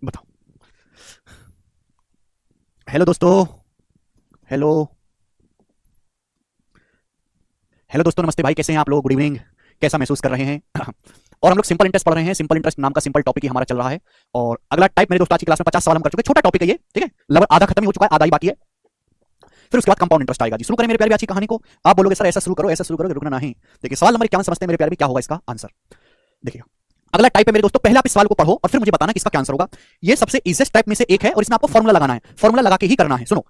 बताओ। हेलो दोस्तों। Hello. Hello दोस्तों, नमस्ते भाई, कैसे हैं आप लोग? Good evening. कैसा महसूस कर रहे हैं? और हम लोग सिंपल इंटरेस्ट पढ़ रहे हैं। सिंपल इंटरेस्ट नाम का सिंपल टॉपिक ही हमारा चल रहा है। और अगला टाइप मेरे दोस्तों आज की क्लास में 50 सवाल हम कर चुके हैं। छोटा टॉपिक है ये, ठीक है, लगभग आधा खत्म ही हो चुका है, आधा ही बाकी है। फिर उसके बाद कंपाउंड इंटरेस्ट आएगा जी। शुरू करें मेरे प्यारे भी आज की कहानी को। आप बोलोगे सर ऐसा शुरू करो, ऐसा शुरू करो, रुकना नहीं। देखिए सवाल नंबर 51 समझते हैं मेरे प्यारे भी, क्या होगा इसका आंसर। देखिए अगला टाइप है मेरे दोस्तों, पहले आप इस सवाल को पढ़ो और फिर मुझे बताना कि इसका क्या आंसर होगा। ये सबसे इजीएस्ट टाइप में से एक है और इसमें आपको फॉर्मूला लगाना है, फॉर्मूला लगा के ही करना है। सुनो,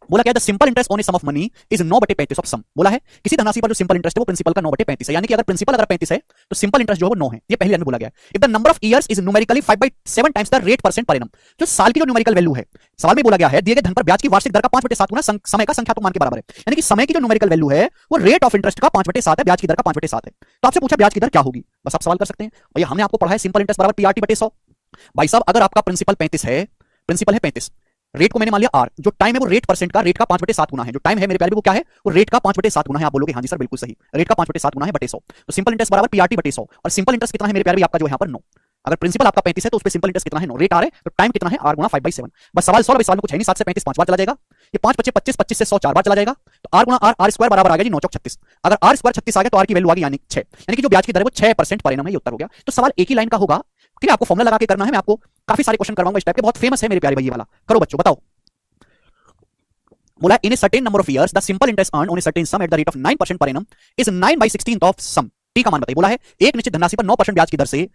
बोला क्या है, the simple interest on a sum of money is 9/35 of sum. बोला है किसी धनराशि पर जो सिंपल इंटरेस्ट है वो प्रिंसिपल का 9/35 है। यानी कि अगर प्रिंसिपल अगर 35 है तो सिंपल इंटरेस्ट जो है वो 9 है। ये पहली लाइन में बोला गया है। If the number of years is numerically 5/7 times the rate percent per annum. जो साल की जो न्यूमेरिकल वैल्यू है, सवाल में बोला गया है दिए गए धन पर ब्याज की वार्षिक दर का 5/7 गुना समय का संख्यात्मक मान के बराबर है। यानी कि समय की जो न्यूमेरिकल वैल्यू है वो रेट ऑफ इंटरेस्ट का 5/7 है, ब्याज की दर का 5/7 है। तो आपसे पूछा ब्याज की दर क्या होगी, बस आप सवाल कर सकते हैं। और ये हमने आपको पढ़ा है सिंपल इंटरेस्ट बराबर PRT/100। भाई साहब अगर आपका प्रिंसिपल 35 है, प्रिंसिपल है 35, रेट को मैंने मान लिया आर, जो टाइम है वो रेट परसेंट का रेट का 5/7 गुना है। जो टाइम है मेरे प्यारे भी वो क्या है, वो रेट का 5/7 गुना है। आप बोलोगे हाँ जी सर बिल्कुल सही, रेट का 5/7 गुना है बटे 100। तो सिंपल इंटरेस्ट बराबर PRT/100। और सिंपल इंटरेस्ट कितना है मेरे प्यारे भी आपका जो है यहाँ पर 9। अगर प्रिंसिपल आपका 35 है तो उस पे सिंपल इंटरेस्ट कितना है 9, रेट आर है तो टाइम कितना है आर गुना 5/7। बस सवाल सॉल्व। इस सवाल में कुछ है नहीं, 7 से 35 5 बार चला जाएगा, ये 5 25 25 25 से 100 4 बार चला जाएगा। तो आर गुना आर, आर स्क्वायर बराबर आ गया जी 9 चौक 36। अगर आर स्क्वायर 36 आ गया तो आर की वैल्यू आ गई यानी 6, यानी कि जो ब्याज की दर है वो 6% पर एनम है। ये उत्तर हो गया। तो सवाल एक ही लाइन का होगा, ठीक है, आपको फॉर्मूला लगा के करना है। मैं आपको काफी सारे क्वेश्चन करवाऊंगा इस टाइप के, बहुत फेमस है मेरे प्यारे भाई ये वाला। करो बच्चों बताओ। बोला in a certain number of years the simple interest earn on a certain sum at the rate of 9% per annum is 9/16 of sum. T का मान बताइए। बोला है एक निश्चित धनराशि पर 9% ब्याज की दर से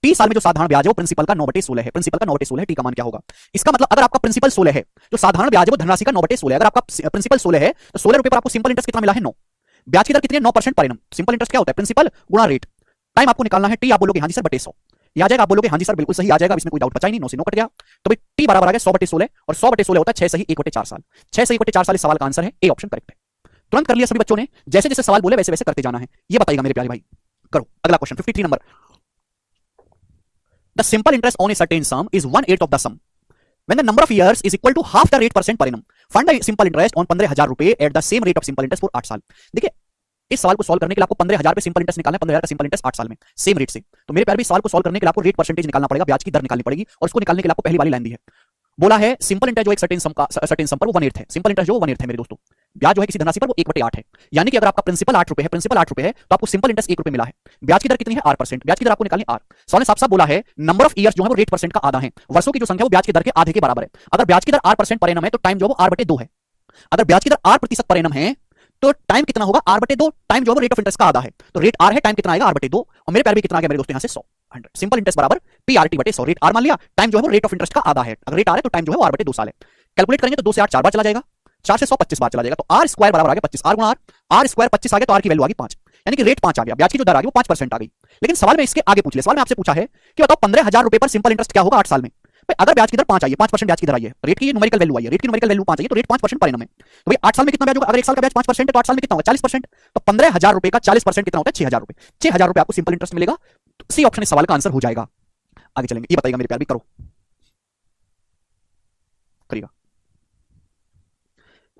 टी साल में जो साधारण ब्याज है वो प्रिंसिपल का 9/16 है। प्रिंसिपल का 9/16 है, टी का मान क्या होगा? इसका मतलब अगर आपका प्रिंसिपल 16 है, जो साधारण ब्याज है वो धनराशि का 9/16 है। अगर आपका प्रिंसिपल 16 है तो 16 रुपए पर आपको सिंपल इंटरेस्ट कितना मिला है 9। ब्याज की दर कितनी है 9% पर एनम। सिंपल इंटरेस्ट क्या होता है, प्रिंसिपल गुणा रेट। टाइम आपको निकालना है टी, आप बोलोगे हाँ जी सर बटे 100। ये आ जाएगा, आप बोलोगे हाँ जी सर बिल्कुल सही आ जाएगा, इसमें कोई डाउट बचा ही नहीं, 9 से 9 कट गया। तो भाई टी बराबर आ गया 100/16 और 100/16 होता है 6 सही 1/4 साल। 6 सही 1/4 साल इस सवाल का आंसर है, ए ऑप्शन करेक्ट है। तुरंत कर लिया सभी बच्चों ने, जैसे जैसे सवाल बोले वैसे वैसे करते जाना है। ये बताइएगा मेरे प्यारे भाई। करो अगला क्वेश्चन 53 नंबर। The simple interest on a certain sum is 1/8 of the sum when the number of years is equal to half the rate percent per annum fund the simple interest on 15,000 रुपए at the same rate of simple interest for 8 साल। देखिए इस सवाल को solve करने के लिए आपको 15,000 पे सिंपल इंटरेस्ट निकालना है, 15,000 का सिंपल इंटरेस्ट 8 साल में सेम रेट से। तो मेरे प्यारे भी सवाल को सॉल्व करने के लिए आपको रेट परसेंटेज निकालना पड़ेगा, ब्याज की दर निकालनी पड़ेगी, और उसको निकालने के लिए आपको पहली वाली लाइन दी है। बोला है सिंपल इंटरेस्ट जो एक सर्टेन सम पर वो 1/8 है। सिंपल इंटरेस्ट जो 1/8 है मेरे दोस्तों, ब्याज जो है किसी धनराशि पर वो 1/8 है। यानी कि अगर आपका प्रिंसिपल 8 रुपए है, प्रिंसिपल 8 रुपए है तो आपको सिंपल इंटरेस्ट 1 रुपए मिला है। ब्याज की दर कितनी है R%, ब्याज की दर आपको निकालनी R। सवाल ने साफ साफ बोला है नंबर ऑफ ईयर्स जो है वो रेट परसेंट का आधा है, वर्षों की जो संख्या वो ब्याज की दर के आधे के बराबर है। अगर ब्याज की दर R% पर एनम है तो टाइम जो है वो R/2 है। अगर ब्याज की दर R% पर एनम है तो टाइम कितना होगा R/2। टाइम जो है रेट ऑफ इंटरेस्ट का आधा है, तो रेट R है, टाइम कितना आएगा R/2। और मेरे प्यारे भी कितना आ गया मेरे दोस्तों यहाँ से 100। सिंपल इंटरेस्ट बराबर PRT/100। रेट R मान लिया, टाइम जो है वो रेट ऑफ इंटरेस्ट का आधा है। अगर रेट R है तो टाइम जो है वो R/2 साल है। कैलकुलेट करेंगे तो 2 से 8 4 बार चला जाएगा, 4 से 100 25 बार चला जाएगा। तो आर स्क्वायर बराबर आ गया 25, आर गुणा आर, आर स्क्वायर 25 आ गया तो आर की वैल्यू आ गई 5, यानी कि रेट 5 आ गया। ब्याज की जो दर आ गई वो 5% आ गई। लेकिन सवाल में इसके आगे पूछ लिया, सवाल में आपसे पूछा है कि बताओ 15,000 रुपए पर सिंपल इंटरेस्ट क्या होगा 8 साल में। अगर ब्याज की दर 5 आई है, 5% ब्याज की दर आई है, रेट की न्यूमेरिकल वैल्यू आई है, रेट की न्यूमेरिकल वैल्यू 5 आई है, तो रेट 5% पर एनम है। तो भाई 8 साल में कितना ब्याज होगा? अगर 1 साल का ब्याज 5% है तो 8 साल में कितना होगा 40%। तो 15,000 रुपए का 40% कितना होता है 6,000 रुपए। 6,000 रुपए आपको सिंपल इंटरेस्ट मिलेगा। तो सी ऑप्शन इस सवाल का आंसर हो जाएगा। आगे चलेंगे, ये बताइएगा मेरे प्यार भी, करो करिएगा,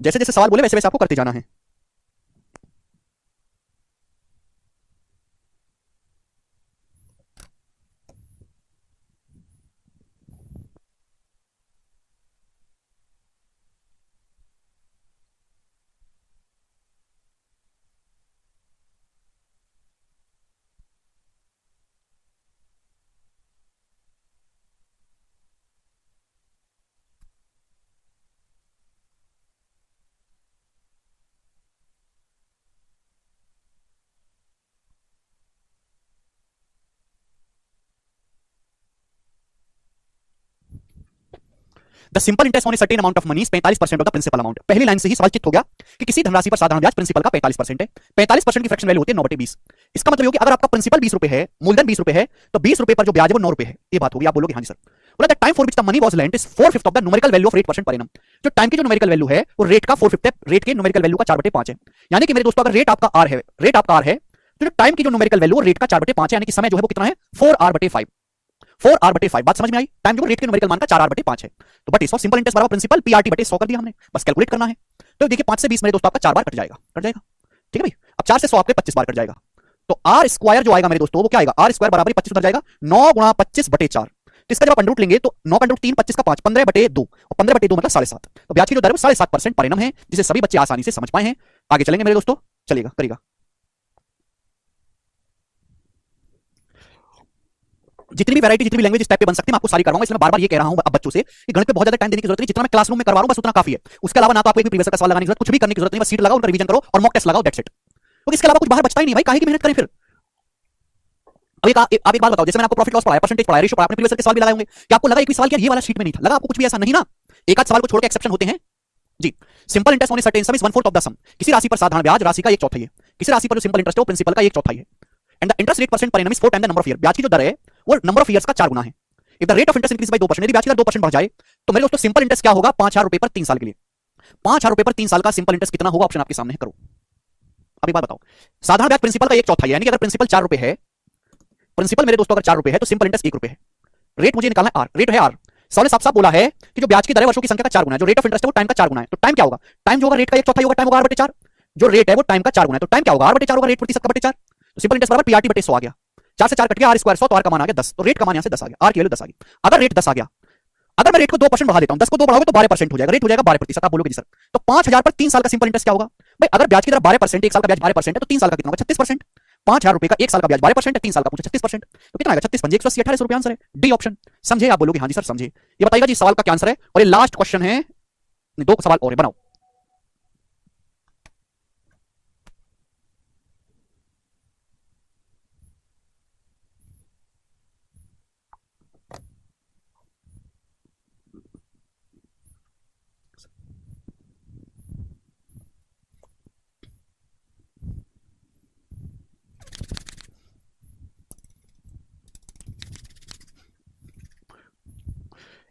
जैसे जैसे सवाल बोले वैसे वैसे आपको करते जाना है। The simple interest on a certain amount of money 45% of the principal amount. पहली लाइन से ही सवाल चित हो गया कि किसी धनराशि पर साधारण ब्याज प्रिंसिपल का 45% है। 45% की फ्रैक्शन वैल्यू होती है 9/20। इसका मतलब ये हो कि अगर आपका प्रिंसिपल 20 रुपए है, मूलधन 20 रुपए है, तो 20 रुपए पर जो ब्याज है वो 9 रुपए है। ये बात होगी, आप बोलोगे हाँ जी सर। बोला the time for which the money was lent is 4/5 of the numerical value of rate percent per annum. जो टाइम की जो न्यूमेरिकल वैल्यू है वो रेट का 4/5 है, रेट के न्यूमेरिकल वैल्यू का 4/5 है। यानी कि मेरे दोस्तों अगर रेट आपका आर है, रेट आपका आर है, तो जो टाइम की जो न्यूमेरिकल वैल्यू है रेट का 4/5 है, यानी कि समय जो है वो कितना है 4R/5। 4R/5 बात समझ में आई? टाइम जो रेट के न्यूमेरिकल मान का 4R/5 है। तो बट 100 सिंपल इंटरेस्ट बराबर प्रिंसिपल PRT/100 कर दिया हमने, बस कैलकुलेट करना है। तो देखिए 5 से 20 मेरे दोस्तों आपका 4 बार कट जाएगा, कट जाएगा, ठीक है भाई। अब 4 से 100 आपके 25 बार कट जाएगा। तो आर स्क्वायर जो आएगा मेरे दोस्तों वो क्या आएगा, आर स्क्वायर बराबर 25 उधर जाएगा, 9 गुणा 25/4। तो इसका जब आप अंडर रूट लेंगे तो 9 का अंडर रूट 3, 25 का 5, 15/2 और 15/2 मतलब 7.5। तो ब्याज की जो दर है वो 7.5% पर एनम है, जिसे सभी बच्चे आसानी से समझ पाए हैं। आगे चलेंगे मेरे दोस्तों, चलेगा करेगा। जितनी भी वैरायटी, जितनी भी लैंग्वेज इस टाइप पे बन सकती है मैं आपको सारी करवाऊंगा। इसलिए मैं बार-बार ये कह रहा हूं अब बच्चों से कि गणित पे बहुत ज्यादा टाइम देने की जरूरत नहीं, जितना मैं क्लासरूम में करवा रहा हूं बस उतना काफी है। उसके अलावा ना तो आपको एक भी प्रीवियस का सवाल लगाने की जरूरत, कुछ भी करने की जरूरत नहीं, बस सीट लगाओ, उनका रिवीजन करो और मॉक टेस्ट लगाओ, दैट्स इट। तो इसके अलावा कुछ बाहर बचता ही नहीं भाई, काहे की मेहनत करें फिर। अब आप एक बात बताओ, जैसे मैंने आपको प्रॉफिट लॉस पढ़ाया, परसेंटेज पढ़ाया, रेशियो पढ़ाया, आपने प्रीवियस के सवाल भी लगाए होंगे, क्या आपको लगा एक भी सवाल क्या ये वाला शीट में नहीं था? लगा आपको कुछ भी ऐसा नहीं ना? एक आध सवाल को छोड़ के एक्सेप्शन होते हैं जी। Simple interest on a certain sum is 1/4 of the sum. किसी राशि पर साधारण ब्याज राशि का 1/4 है, किसी राशि पर जो सिंपल इंटरेस्ट है वो प्रिंसिपल का 1/4 है। And the interest rate percent per annum is 4 time the number of year. ब्याज की जो दर है वो नंबर ऑफ ईयर्स का 4 गुना है। If the rate of interest increase by 2%, यदि ब्याज की दर 2% बढ़ जाए तो मेरे दोस्तों सिंपल इंटरेस्ट क्या होगा, 5000 रुपए पर 3 साल के लिए। 5000 रुपए पर 3 साल का सिंपल इंटरेस्ट कितना होगा, ऑप्शन आपके सामने है, करो। अब एक बात बताओ, साधारण ब्याज प्रिंसिपल का 1/4 है, यानी कि अगर प्रिंसिपल 4 रुपए है, प्रिंसिपल मेरे दोस्तों अगर 4 रुपए है तो सिंपल इंटरेस्ट 1 रुपए है। रेट मुझे निकालना है आर, रेट है आर। सवाल साफ साफ बोला है कि जो ब्याज की दर है वर्षों की संख्या का 4 गुना है, जो रेट ऑफ इंटरेस्ट है वो टाइम का 4 गुना है। तो टाइम क्या होगा, टाइम जो होगा रेट का 1/4 होगा, टाइम होगा r/4। जो रेट है वो टाइम का 4 गुना है, तो टाइम क्या होगा r/4 होगा, रेट प्रतिशत का बटे 4। तो सिंपल इंटरेस्ट बराबर prt/100 आ गया। 4 से 4 कट गया, आर स्क्वायर 100, तो आर का मान आ गया 10। तो रेट का मान यहां से 10 आ गया, आर की वैल्यू 10 आ गई। अगर रेट 10 आ गया, अगर मैं रेट को 2% बढ़ा देता हूं, 10 को 2 बढ़ाओगे तो 12% हो जाएगा, रेट हो जाएगा 12%। आप बोलोगे जी सर तो 5000 पर 3 साल का सिंपल इंटरेस्ट क्या होगा भाई? अगर ब्याज की दर 12%, 1 साल का ब्याज 12% है तो 3 साल का कितना होगा, 36%। 5000 रुपए का 1 साल का ब्याज 12% है, 3 साल का पूछा 36%, तो कितना आएगा 36 पंजे 180, 1800 रुपए आंसर है, डी ऑप्शन। समझे? आप बोलोगे हां जी सर समझे। ये बताइएगा जी सवाल का क्या आंसर है, और ये लास्ट क्वेश्चन है, 2 सवाल और है, बनाओ।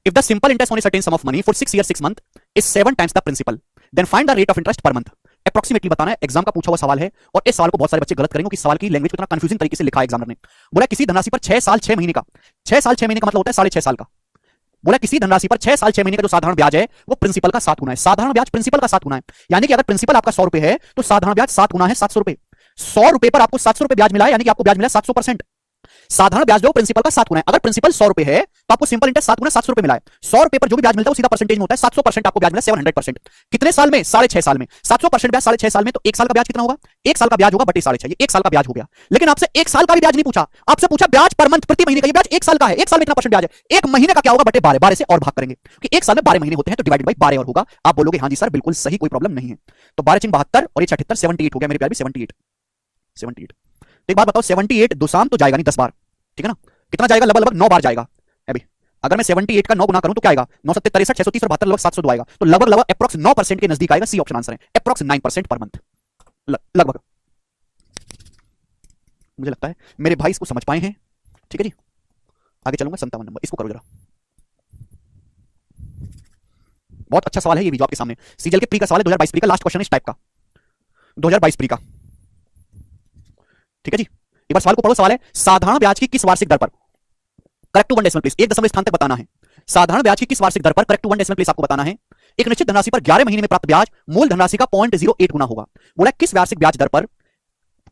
If the simple interest on a certain sum of money for 6 years 6 months is 7 times the principal, then find the rate of interest per month. Approximately बताना है, एग्जाम का पूछा हुआ सवाल है और इस सवाल को बहुत सारे बच्चे गलत करेंगे क्योंकि सवाल की लैंग्वेज को इतना कंफ्यूजिंग तरीके से लिखा है एग्जामिनर ने। बोला किसी धनराशि पर 6 साल 6 महीने का, 6 साल 6 महीने का मतलब होता है 6.5 साल का। बोला किसी धनराशि पर 6 साल 6 महीने का जो साधारण ब्याज है वो प्रिंसिपल का 7 गुना है। साधारण ब्याज प्रिंसिपल का 7 गुना है, यानी कि अगर प्रिंसिपल आपका 100 रुपए है तो साधारण ब्याज 7 गुना है 700 रुपए। 100 रुपए पर आपको 700 रुपए ब्याज मिला है, यानी कि आपको ब्याज मिला 700%। साधारण ब्याज जो प्रिंसिपल का 7 गुना है, अगर प्रिंसिपल 100 रुपए है तो आपको सिंपल इंटरेस्ट 7 गुना 700 रुपए मिला है। 100 रुपए पर जो भी ब्याज मिलता है वो सीधा परसेंटेज में होता है, 700% आपको ब्याज मिला 700%। कितने साल में? 6.5 साल में। 700% ब्याज 6.5 साल में, तो 1 साल का ब्याज कितना होगा? 1 साल का ब्याज होगा बटे 6.5, ये 1 साल का ब्याज हो गया। लेकिन आपसे 1 साल का भी ब्याज नहीं पूछा, आपसे पूछा ब्याज पर मंथ, प्रति महीने का। ये ब्याज 1 साल का है, 1 साल में इतना परसेंट ब्याज है, 1 महीने का क्या होगा बटे 12, 12 से और भाग करेंगे कि 1 साल में 12 महीने होते हैं तो डिवाइडेड बाय 12 और होगा। आप बोलोगे हां जी सर बिल्कुल सही, कोई प्रॉब्लम नहीं है। तो 12 चिंग 72 और ये 76, 78 हो गया मेरे प्यार भी, 78 78। तो एक बात बताओ, 78 दो शाम तो जाएगा नहीं 10 बार, ठीक है ना? कितना जाएगा? लगभग 9 बार जाएगा अभी। अगर मैं 78 का 9 गुना करूं तो क्या आएगा? 9 7 63 630 और 72 लगभग 702 आएगा। तो लगभग अप्रॉक्स 9% के नजदीक आएगा, सी ऑप्शन आंसर है। अप्रॉक्स 9% पर मंथ लगभग, मुझे लगता है मेरे भाई इसको समझ पाए हैं। ठीक है जी, आगे चलूंगा। 57 नंबर इसको करो जरा, बहुत अच्छा सवाल है ये भी जो आपके सामने। सीजीएल के प्री का सवाल है, 2022 प्री का लास्ट क्वेश्चन इस टाइप का, 2022 प्री का। ठीक है जी, एक बार सवाल को पढ़ो। सवाल है साधारण ब्याज की किस वार्षिक दर पर, करेक्ट टू 1 डेसिमल प्लेस, 1 दशमलव स्थान तक बताना है। साधारण ब्याज की किस वार्षिक दर पर, करेक्ट टू 1 डेसिमल प्लेस आपको बताना है, एक निश्चित धनराशि पर 11 महीने में प्राप्त ब्याज मूल धनराशि का 0.08 गुना होगा। बोला किस वार्षिक ब्याज दर पर,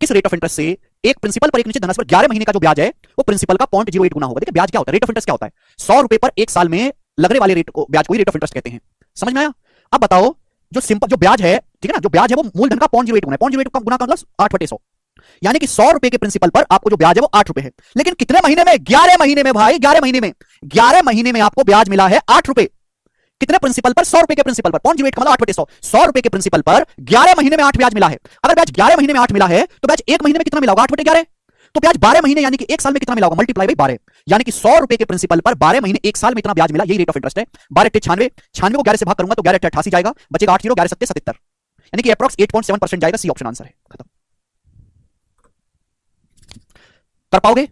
किस रेट ऑफ इंटरेस्ट से एक प्रिंसिपल पर एक निश्चित धनराशि पर 11 महीने का जो ब्याज है वो प्रिंसिपल का 0.08 गुना होगा। देखिए ब्याज क्या होता है, रेट ऑफ इंटरेस्ट क्या होता है? 100 रुपए पर 1 साल में लगने वाले रेट को ब्याज को ही रेट ऑफ इंटरेस्ट कहते हैं। समझ में आया? अब बताओ जो सिंपल जो ब्याज है, ठीक है ना, जो ब्याज है वो मूलधन का 0.08 गुना है। 0.08 का गुना का मतलब 8/100, यानी कि 100 रुपए के प्रिंसिपल पर आपको जो ब्याज है वो 8 रुपए है। लेकिन कितने महीने में? 11 महीने में भाई, 11 महीने में। 11 महीने में आपको ब्याज मिला है 8 रुपए। कितने प्रिंसिपल पर? 100 रुपए के प्रिंसिपल पर, 0.08 का मतलब 8/100। 100 रुपए के प्रिंसिपल पर 11 महीने में 8 ब्याज मिला है। अगर ब्याज 11 महीने में 8 मिला है तो ब्याज 1 महीने में कितना मिला होगा? 8/11। तो ब्याज 12 महीने यानी कि 1 साल में कितना मिला होगा? मल्टीप्लाई बाई 12, यानी कि 100 रुपए के प्रिंसिपल पर 12 महीने 1 साल में इतना ब्याज मिला, यही रेट ऑफ इंटरेस्ट है। 12 96, 96 को 11 से भाग करूंगा तो 11 88 जाएगा, बचेगा 8 0, 11 7 77, यानी कि अप्रॉक्स 8.7% जाएगा, सी ऑप्शन आंसर है। खत्म। कर पाओगे?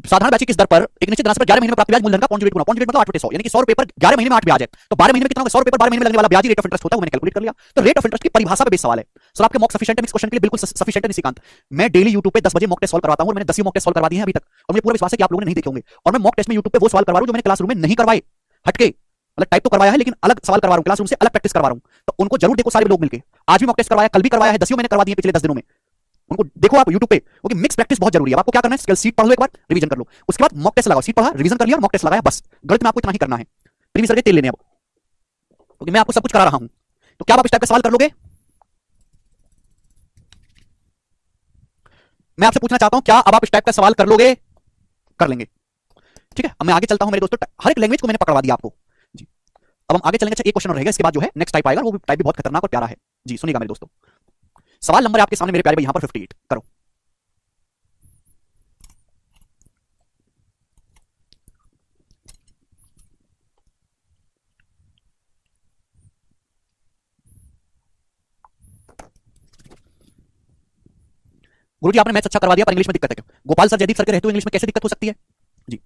साधारण ब्याज की किस दर पर एक निश्चित धनराशि पर 11 महीने में प्राप्त ब्याज मूलधन का 0.08 गुना, 0.08 मतलब 8/100, यानी कि 100 रुपए पर 11 महीने में 8 ब्याज है तो 12 महीने में कितना होगा? 100 रुपए पर 12 महीने में लगने वाला ब्याज ही रेट ऑफ इंटरेस्ट होता है, वो मैंने कैलकुलेट कर लिया। तो रेट ऑफ इंटरेस्ट की परिभाषा पे बेस सवाल है सर। आपके मॉक सफिशिएंट है इस क्वेश्चन के लिए, बिल्कुल सफिशिएंट है निशिकांत। मैं डेली YouTube पे 10 बजे मॉक टेस्ट सॉल्व करवाता हूं और मैंने 10 ही मॉक टेस्ट सॉल्व करवा दिए हैं अभी तक, और मुझे पूरा विश्वास है कि आप लोगों ने नहीं देखे होंगे। और मैं मॉक टेस्ट में YouTube पे वो सवाल करवा रहा हूं जो मैंने क्लासरूम में नहीं करवाए, हटके, मतलब टाइप तो करवाया है लेकिन अलग सवाल करवा रहा हूं, क्लासरूम से अलग प्रैक्टिस करवा रहा हूं। तो उनको जरूर देखो सारे लोग मिलके। आज भी मॉक टेस्ट करवाया, कल भी करवाया है, 10 मैंने करवा दिए पिछले 10 दिनों में। उनको देखो आप यूट्यूब पे, क्योंकि मिक्स प्रैक्टिस बहुत जरूरी है। आपको क्या करना है, स्किल सीट पढ़ लो, एक बार रिवीजन कर लो, उसके बाद मॉक टेस्ट लगाओ, सीट पढ़ा, रिवीजन कर लिया, मॉक टेस्ट लगाया, बस। गणित में आपको इतना ही करना है, प्रीवियस ईयर के तेल लेने अब, क्योंकि मैं आपको सब कुछ करा रहा हूं। तो क्या आप इस टाइप का सवाल कर लोगे? मैं आपसे पूछना चाहता हूं, क्या अब आप इस टाइप का सवाल कर लोगे? कर लेंगे, ठीक है। अब मैं आगे चलता हूं मेरे दोस्तों, हर एक लैंग्वेज को मैंने पकड़वा दिया आपको जी। अब हम आगे चलेंगे। अच्छा, एक क्वेश्चन और रहेगा, इसके बाद जो है नेक्स्ट टाइप आएगा, वो भी टाइप भी बहुत खतरनाक और प्यारा है जी। सुनिएगा मेरे दोस्तों, सवाल नंबर आपके सामने मेरे प्यारे भाई यहां पर 58 करो। गुरुजी आपने मैथ्स अच्छा करवा दिया, पर इंग्लिश में दिक्कत है क्यों? गोपाल सर, जयदीप सर के रहते हुए इंग्लिश में कैसे दिक्कत हो सकती है जी?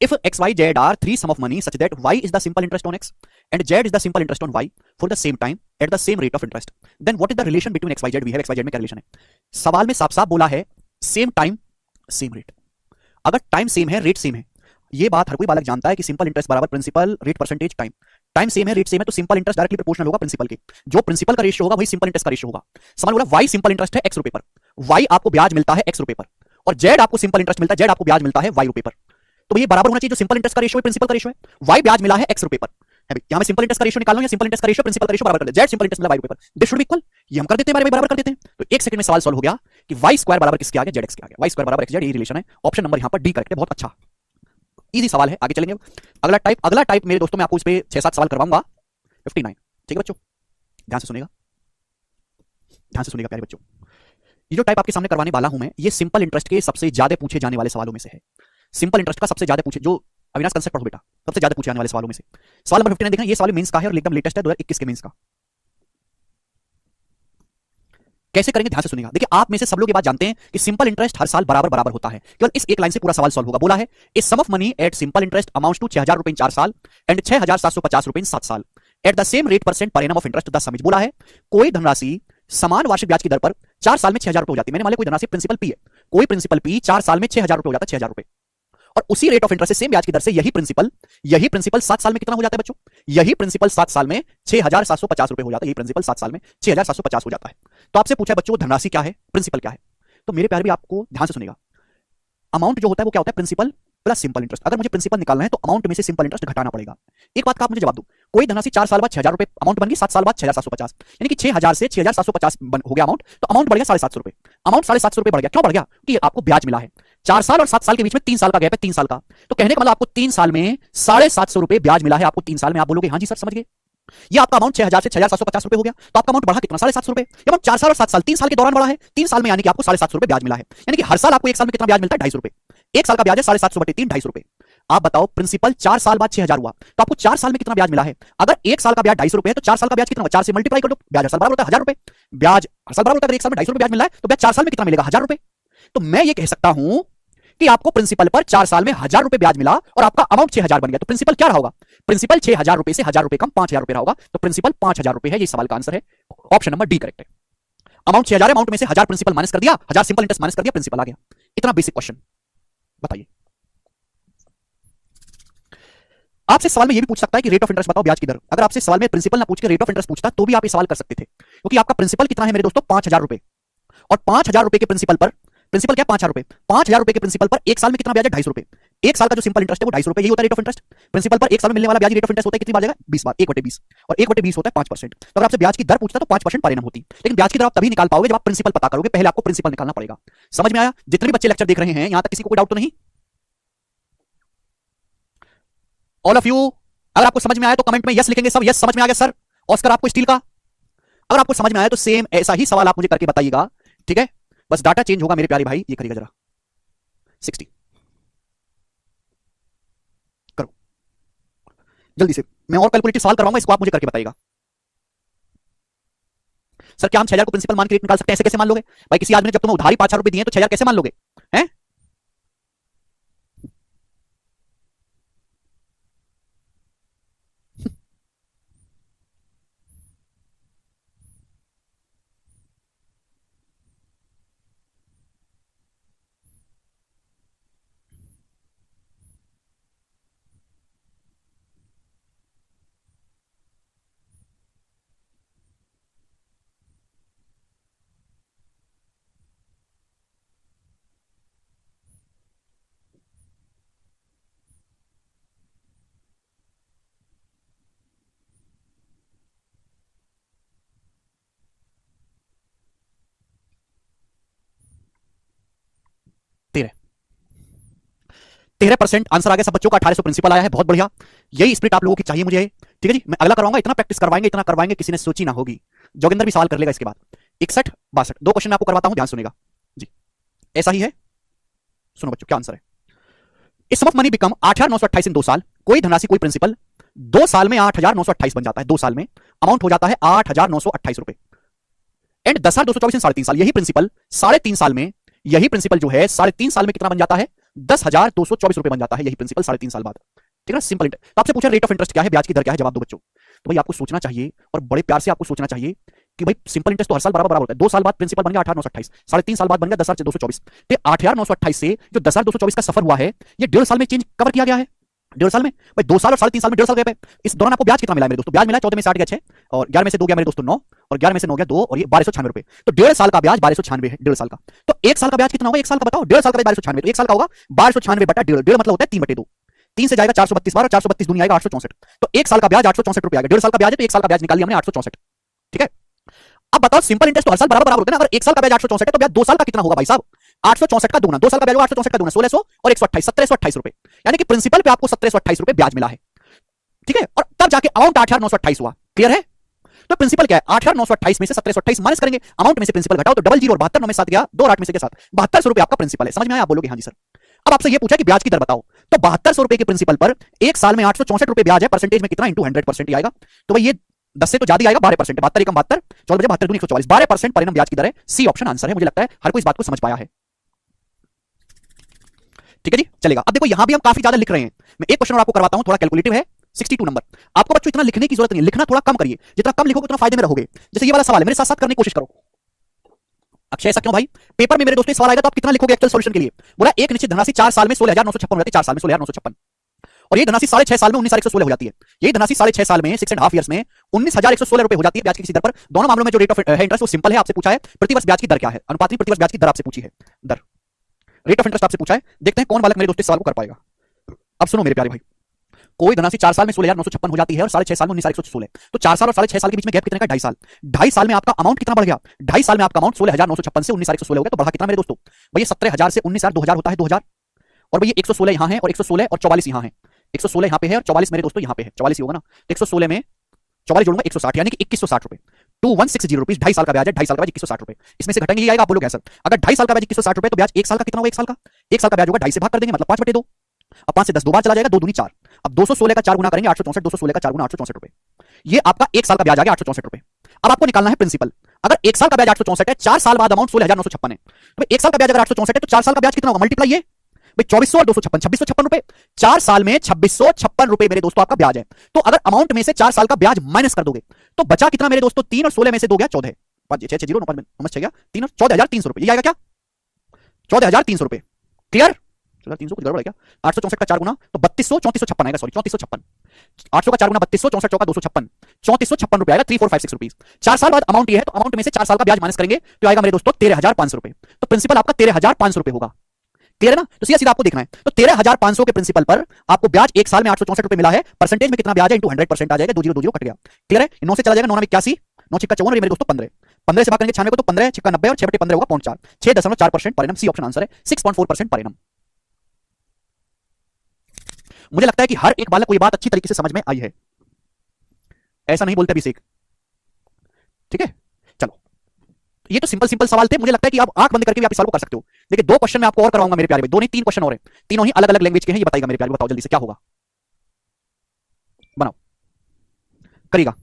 If x, y, z are three sum of money such that y is the simple interest on x and z is the simple interest on y for the same time at the same rate of interest, then what is the relation between x, y, z? We have x, y, z में क्या relation है? सवाल में साफ साफ बोला है same time same rate. अगर टाइम सेम है, रेट सेम है, ये बात हर कोई बालक जानता है कि सिंपल इंटरेस्ट बराबर principal rate percentage time. Time same है, रेट सेम है, तो सिंपल इंटरेस्ट डायरेक्टली प्रोपोर्शनल होगा प्रिंसिपल के। जो प्रिंसिपल का रेशियो होगा वही सिंपल इंटरेस्ट का रेशियो होगा। समझ बोला, वाई सिंपल इंटरेस्ट है एक्स रुपए पर, वाई आपको ब्याज मिलता है एक्स रुपए पर, और जेड आपको सिंपल इंटरेस्ट मिलता है, जेड आपको ब्याज मिलता है वाई रुपए पर। तो ये बराबर होना चाहिए, जो सिंपल इंटरेस्ट का रेशियो है प्रिंसिपल का रेशियो है, वाई ब्याज मिला है एक्स रुपए पर है भाई। यहां मैं सिंपल इंटरेस्ट का रेशियो निकाल लूं, या सिंपल इंटरेस्ट का रेशियो प्रिंसिपल का रेशियो बराबर कर दे, जेड सिंपल इंटरेस्ट मिला वाई रुपए पर, दिस शुड बी इक्वल। ये हम कर देते हैं भाई, बराबर कर देते हैं। तो एक सेकंड में सवाल सॉल्व हो गया कि वाई स्क्वायर बराबर किसके आ गया, जेड एक्स के आ गया। वाई स्क्वायर बराबर एक्स जेड, ये रिलेशन है। ऑप्शन नंबर यहां पर डी करेक्ट है, बहुत अच्छा, इजी सवाल है। आगे चलेंगे। अगला टाइप मेरे दोस्तों मैं आपको इस पे 6-7 सवाल करवाऊंगा। 59, ठीक है बच्चों, ध्यान से सुनेगा, ध्यान से सुनेगा प्यारे बच्चों। ये जो टाइप आपके सामने करवाने वाला हूं मैं, ये सिंपल इंटरेस्ट के सबसे ज्यादा पूछे जाने वाले सवालों में से है। सिंपल इंटरेस्ट का सबसे ज्यादा पूछे, जो अविनाश कंसेप्ट पढ़ो बेटा, सबसे ज्यादा पूछे जाने वाले सवालों में से सवाल नंबर 59 देखना। ये सवाल मेंस का है और एकदम लेटेस्ट है, 2021 के मेंस का। कैसे करेंगे, ध्यान से सुनिएगा। देखिए, आप में से सब लोग ये बात जानते हैं कि सिंपल इंटरेस्ट हर साल बराबर बराबर होता है। केवल इस एक लाइन से पूरा सवाल सॉल्व होगा। बोला है a sum of money at simple interest amounts to 6,000 रुपए इन 4 साल एंड 6,750 रुपए इन 7 साल at the same rate percent per annum of interest the sum. बोला है कोई धनराशि समान वार्षिक ब्याज की दर पर 4 साल में 6,000 रुपए हो जाती है। मैंने मान लिया कोई धनराशि प्रिंसिपल पी है, कोई प्रिंसिपल पी 4 साल में 6,000 रुपए हो जाता है, 6,000 रुपए, और उसी रेट ऑफ इंटरेस्ट से सेम ब्याज की दर से यही प्रिंसिपल 7 साल में कितना हो जाता है बच्चों? यही प्रिंसिपल 7 साल में 6,750 रुपए हो जाता है। यही प्रिंसिपल 7 साल में 6,750 हो जाता है। तो आपसे पूछा है बच्चों, धनराशि क्या है, प्रिंसिपल क्या है? तो मेरे प्यारे भी आपको ध्यान से सुनेगा, अमाउंट जो होता है वो क्या होता है, प्रिंसिपल प्लस सिंपल इंटरेस्ट। अगर मुझे प्रिंसिपल निकालना है तो अमाउंट में से सिंपल इंटरेस्ट घटाना पड़ेगा। एक बात का आप मुझे जवाब दो, कोई धनराशि 4 साल बाद 6,000 रुपए अमाउंट बन गई, 7 साल बाद 6,750, यानी कि 6,000 से 6,750 हो गया अमाउंट, तो अमाउंट बढ़ गया 750 रुपए। अमाउंट 750 रुपए बढ़ गया, क्यों बढ़ गया? कि आपको ब्याज मिला है। 4 साल और 7 साल के बीच में 3 साल का गैप है, 3 साल का, तो कहने का मतलब आपको 3 साल में 750 रुपए ब्याज मिला है आपको 3 साल में। आप बोलोगे हाँ जी सर समझ गए, ये आपका अमाउंट 6,000 से 6,750 रुपए हो गया, तो आपका अमाउंट बढ़ा कितना, 750 रुपए। जब हम 4 साल और 7 साल 3 साल के दौरान बढ़ा है, 3 साल में यानी कि आपको 750 रुपए ब्याज मिला है, यानी कि हर साल आपको एक साल में कितना ब्याज मिलता है, 250 रुपए। एक साल का ब्याज है 750 बटे 3, 250 रुपए। आप बताओ, प्रिंसिपल 4 साल बाद 6,000 हुआ, तो आपको 4 साल में कितना ब्याज मिला है? अगर एक साल का ब्याज 250 रुपए है, तो 4 साल का ब्याज कितना हुआ, 4 से मल्टीप्लाई कर दो, ब्याज हर साल बराबर होता है 1,000 रुपए। ब्याज हर साल बराबर होता है, अगर एक साल में 250 रुपए ब्याज मिला है, तो ब्याज 4 साल में कितना मिलेगा, 1,000 रुपए। तो मैं ये कह सकता हूं कि आपको प्रिंसिपल पर 4 साल में 1,000 रुपए ब्याज मिला और आपका अमाउंट 6,000 बन गया, तो प्रिंसिपल क्या रहा होगा? प्रिंसिपल 6,000 रुपए से 1,000 रुपए कम 5,000 रुपए रहा होगा, तो प्रिंसिपल 5,000 रुपए है। ये सवाल का आंसर है, ऑप्शन नंबर डी करेक्ट है। अमाउंट 6,000 है, अमाउंट में से 1,000 प्रिंसिपल माइनस कर दिया, 1,000 सिंपल इंटरेस्ट माइनस कर दिया, प्रिंसिपल आ गया। इतना बेसिक क्वेश्चन। बताइए, आपसे सवाल में यह भी पूछ सकता है कि रेट ऑफ इंटरेस्ट बताओ, ब्याज की दर। अगर आपसे सवाल में प्रिंसिपल ना पूछ के रेट ऑफ इंटरेस्ट पूछता तो भी आप ये सवाल कर सकते थे, क्योंकि आपका प्रिंसिपल कितना है मेरे दोस्तों, 5,000 रुपए, और 5,000 रुपए के प्रिंसिपल पर, प्रिंसिपल क्या, 5,000 रुपए, 5,000 रुपए के प्रिंसिपल पर एक साल में कितना ब्याज है, 250 रुपए। एक साल का जो सिंपल इंटरेस्ट है वो 250 रुपए, यही होता है रेट ऑफ इंटरेस्ट। प्रिंसिपल पर एक साल में मिलने वाला ब्याज रेट ऑफ इंटरेस्ट होता है, कितनी बार जाएगा, 20 बार, 1/20, और 1/20 होता है 5%। तो अगर आपसे ब्याज की दर पूछता तो 5% पर एनम होती, लेकिन ब्याज की दर आप तभी निकाल पाओगे जब आप प्रिंसिपल पता करोगे। पहले आपको प्रिंसिपल निकालना पड़ेगा। समझ में आया? जितने भी बच्चे लेक्चर देख रहे हैं, यहां तक किसी को कोई डाउट तो नहीं? ऑल ऑफ यू, अगर आपको समझ में आया तो कमेंट में यस लिखेंगे सब, यस समझ में आ गया सर। ऑस्कर आपको स्टील का, अगर आपको समझ में आया तो सेम ऐसा ही सवाल आप मुझे करके बताइएगा, ठीक है? बस डाटा चेंज होगा मेरे प्यारे भाई, ये करिएगा जरा 60 करो जल्दी से। मैं और कैलकुलेटिव सवाल करवाऊंगा, इसको आप मुझे करके बताइएगा। सर क्या हम 6,000 को प्रिंसिपल मान के रेट निकाल सकते हैं? ऐसे कैसे मान लोगे भाई? किसी आदमी ने जब तुम्हें उधारी 5,000 रुपए दिए तो 6,000 कैसे मान लोगे? हैं? 13% आंसर आ गया सब बच्चों का, 1800 प्रिंसिपल आया है, बहुत बढ़िया। यही स्पिरिट आप लोगों की चाहिए मुझे, ठीक है जी। मैं अगला करवाऊंगा, इतना प्रैक्टिस करवाएंगे, इतना करवाएंगे, किसी ने सोची ना होगी। जोगिंदर भी सवाल कर लेगा इसके बाद। 61 62 दो क्वेश्चन मैं आपको करवाता हूं, ध्यान सुनेगा जी। ऐसा ही है, सुनो बच्चों क्या आंसर है। इस सम ऑफ मनी बिकम 8928 इन 2 साल। कोई धनराशि कोई प्रिंसिपल 2 साल में 8928 बन जाता है, 2 साल में अमाउंट हो जाता है 8928 रुपए। एंड 10,224 इन 3.5 साल। यही प्रिंसिपल 3.5 साल में, यही प्रिंसिपल जो है 3.5 साल में कितना बन जाता है, 10,224 रुपए बन जाता है, यही प्रिंसिपल 3.5 साल बाद। ठीक है ना, सिंपल। तो आपसे पूछा रेट ऑफ इंटरेस्ट क्या है, ब्याज की दर क्या है, जवाब दो बच्चों। तो भाई आपको सोचना चाहिए और बड़े प्यार से आपको सोचना चाहिए कि भाई सिंपल इंटरेस्ट तो हर साल बराबर बराबर होता है। 2 साल बाद प्रिंसिपल बन गया 8,928, 3.5 साल बाद बन गया 10,224। तो 8,928 से जो 10,224 का सफर हुआ है, ये 1.5 साल में चेंज कवर किया गया है। 1.5 साल में भाई, 2 साल और 3.5 साल में 1.5 साल गए। इस दौरान आपको ब्याज कितना मिला है मेरे दोस्तों, ब्याज मिला 14 में 60 गया 6, और 11 में से 2 गया मेरे दोस्तों 9, और 11 में से 9 गया 2, और ये 1296 रुपए। तो 1.5 साल का ब्याज 1296 है, 1.5 साल का। तो 1 साल का ब्याज कितना होगा, 1 साल का बताओ। 1.5 साल का ब्याज 1296, तो 1 साल का होगा 1296 बटा 1.5, 1.5 मतलब होता है 3/2। 3 से जाएगा 432 बार, और 432 दुनिया आएगा 864। तो 1 साल का ब्याज 864 रुपए आएगा। 1.5 साल का ब्याज है, तो 1 साल का ब्याज निकाल लिया हमने 864। ठीक है, अब बताओ सिंपल इंटरेस्ट तो हर साल बराबर बराबर होता है ना। अगर 1 साल का ब्याज 864 है, तो ब्याज 2 साल का कितना होगा भाई साहब, 864 का दूना। 2 साल का ब्याज 864 का दूना 1600 और 128 1728 रुपए। यानी कि प्रिंसिपल पे आपको 1728 रुपए ब्याज मिला है। ठीक है, और तब जाके अमाउंट 8,928 हुआ। क्लियर है। तो प्रिंसिपल क्या है, 8,928 में से 1728 माइनस करेंगे, अमाउंट में से प्रिंसिपल घटाओ, तो डबल जीरो और 72 9 में 7 गया, 2 और 8 में से 7, 7200 रुपए आपका प्रिंसिपल है। समझ में आया, आप बोलोगे हाँ जी सर। अब आपसे ये पूछा कि ब्याज की दर बताओ, तो 7200 रुपए के प्रिंसिपल पर 1 साल में 864 रुपए ब्याज है, परसेंटेज में कितना, इंटू 100% ही आएगा। तो भाई ये 10 से तो ज्यादा आएगा, 12%। 72 एकम 72, 14 बजे 72 दूनी 144, 12% पर एनम ब्याज की दर है। सी ऑप्शन आंसर है। मुझे लगता है हर कोई इस बात को समझ पाया है। ठीक है जी, चलेगा। अब देखो यहां भी हम काफी ज्यादा लिख रहे हैं। मैं एक क्वेश्चन और आपको करवाता हूं, थोड़ा कैलकुलेटिव है, 62 नंबर। आपको बच्चों इतना लिखने की जरूरत नहीं है, लिखना थोड़ा कम करिए, जितना कम लिखोगे उतना फायदे में रहोगे। जैसे ये वाला सवाल है, मेरे साथ साथ करने की कोशिश करो। अक्षय ऐसा क्यों भाई, पेपर में मेरे दोस्तों सवाल आएगा तो आप कितना लिखोगे एक्चुअल सॉल्यूशन के लिए। बोला एक निश्चित धनराशि 4 साल में 16,956 हो जाती है, 4 साल में 16,956, और ये धनराशि 6.5 साल में 19,116 हो जाती है। ये धनराशि 6.5 साल में 6.5 ईयर्स में 19,116 रुपए हो जाती है ब्याज की किसी दर पर। दोनों मामलों में जो रेट ऑफ इंटरेस्ट वो सिंपल है, आपसे पूछा है प्रतिवर्ष ब्याज की दर क्या है, अनुपात प्रतिवर्ष ब्याज की दर आपसे पूछी है, दर रेट ऑफ इंटरेस्ट आपसे पूछा है। देखते हैं कौन बालक मेरे दोस्तों इस सवाल को कर पाएगा। अब सुनो मेरे प्यारे भाई, कोई धनराशि 4 साल में 16,956 हो जाती है और 6.5 साल में 19,116। तो 4 साल और 6.5 साल के बीच में गैप कितने का, 2.5 साल। 2.5 साल में आपका अमाउंट कितना बढ़ गया, 2.5 साल में आपका अमाउंट 16,956 से 19,116 हो गया। तो बढ़ा कितना मेरे दोस्तों, भैया 17,000 से 19,000 2000 होता है 2000, और भैया 116 यहां है, और 116 और 44 यहां है। 116 यहां पे है और 44 मेरे दोस्तों यहां पे है, 44 ही होगा ना। तो 116 में 44 जोड़ूंगा 160, यानी कि 2160 रुपए, 2160 रुपीज। 2.5 साल का ब्याज है, 2.5 साल का ब्याज 2160 रुपए। इसमें से घटेंगे, ये आएगा, आप बोलोगे सर अगर 2.5 साल का ब्याज 2160 रुपए, तो ब्याज 1 साल का कितना होगा, 1 साल का, 1 साल का ब्याज होगा 2.5 से भाग कर देंगे, मतलब 5/2। अब 5 से 10 दो बार चला जाएगा, 2 दूनी 4। अब 216 का 4 गुना करेंगे 864, 216 का 4 गुना 864 रुपए। ये आपका 1 साल का ब्याज आ गया 864 रुपए। अब आपको निकालना है प्रिंसिपल। अगर 1 साल का ब्याज 864 है, 4 साल बाद अमाउंट 16,956 है, तो 1 साल का ब्याज अगर 864 है, तो 4 साल का ब्याज कितना होगा, मल्टीप्लाई ये भाई 2400 और 256, 2656 रुपए। 4 साल में 2656 रुपए मेरे दोस्तों आपका ब्याज है। तो अगर अमाउंट में से 4 साल का ब्याज माइनस कर दोगे, तो बचा कितना मेरे दोस्तों, 3 और 16 में से 2 गया 14, 5 6 6 0 9 5 गया 3 और 14,300 रुपए। ये आएगा क्या, 14,300 रुपए। क्लियर, 14,300 कुछ गड़बड़ है क्या, 864 का 4 गुना तो 3200, 3456 आएगा, सॉरी 3456, 800 का 4 गुना 3200, 64 चौका 256, 3456 रुपए आएगा, 3456 रुपीज। 4 साल बाद अमाउंट ये है, तो अमाउंट में से 4 साल का ब्याज माइनस करेंगे, तो आएगा मेरे दोस्तों 13,500 रुपए। तो प्रिंसिपल आपका 13,500 रुपए होगा। क्लियर है ना, तो सीधा सीधा आपको देखना है। तो 13,500 के प्रिंसिपल पर आपको ब्याज 1 साल में 864 रुपए मिला है, परसेंटेज में कितना ब्याज है, इंटू 100% आ जाएगा, 20 कट गया। क्लियर है, 9 से चला जाएगा, 9 81, 9 छिक्का 54, मेरे दोस्तों 15, 15 से भाग करेंगे 96 को, तो 15 छिक्का 90 और 6/15 होगा 0.4, 6.4% per annum. C option answer है, 6.4% पर एनम। मुझे लगता है कि हर एक बालक को ये बात अच्छी तरीके से समझ में आई है, ऐसा नहीं बोलते अभिषेक। ठीक है, चलो ये तो सिंपल सिंपल सवाल थे। मुझे लगता है कि आप आंख बंद करके भी आप इस सवाल को कर सकते हो। देखिए 2 क्वेश्चन मैं आपको और करवाऊंगा मेरे प्यारे भाई, 2 नहीं 3 क्वेश्चन और हैं, तीनों ही अलग अलग लैंग्वेज के हैं। ये बताइएगा मेरे प्यारे, बताओ जल्दी से क्या होगा, बनाओ, करिएगा।